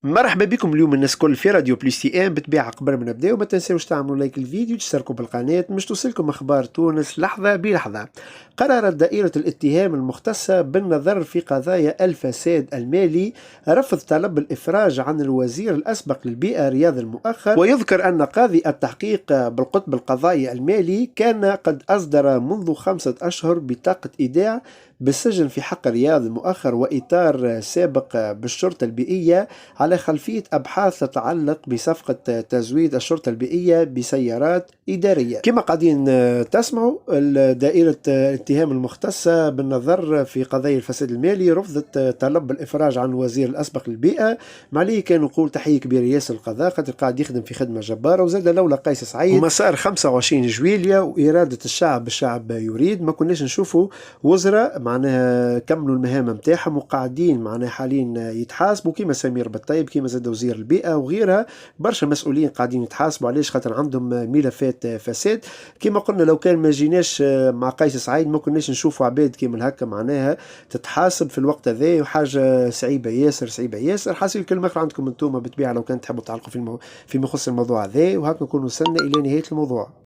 مرحبا بكم اليوم الناس كل في راديو بلس تي ام. بالطبيعه قبل ما نبداو ما تنساوش تعملوا لايك الفيديو وتشتركوا بالقناه باش توصلكم اخبار تونس لحظه بلحظه. قررت دائره الاتهام المختصه بالنظر في قضايا الفساد المالي رفض طلب الافراج عن الوزير الاسبق للبيئه رياض المؤخر. ويذكر ان قاضي التحقيق بالقطب القضائي المالي كان قد اصدر منذ 5 اشهر بطاقه ايداع بالسجن في حق رياض المؤخر وإطار سابق بالشرطة البيئية على خلفية أبحاث تتعلق بصفقة تزويد الشرطة البيئية بسيارات إدارية. كما قاعدين تسمعوا، دائرة الاتهام المختصة بالنظر في قضايا الفساد المالي رفضت طلب الإفراج عن الوزير الأسبق للبيئة. معليه كان نقول تحية كبيرة ياسر القضاء خاطر قاعد يخدم في خدمة جبارة. وزاد لولا قيس سعيد ومسار 25 جويلية وإرادة الشعب يريد ما كناش نشوفوا وزراء معناها كملوا المهام متاعهم وقاعدين معناها حاليا يتحاسبوا كيما سمير بالطيب كيما زاد وزير البيئة وغيرها. برشا مسؤولين قاعدين يتحاسبوا علاش خاطر عندهم ملفات فساد. كيما قلنا لو كان ما جيناش مع قيس سعيد ما كناش نشوفوا عباد كيما هكا معناها تتحاسب في الوقت هذا، وحاجة صعيبة ياسر صعيبة ياسر. حاسين كلمة أخرى عندكم انتم بالطبيعة لو كان تحبوا تعلقوا فيما يخص الموضوع هذا، وهكا نكونوا وصلنا إلى نهاية الموضوع.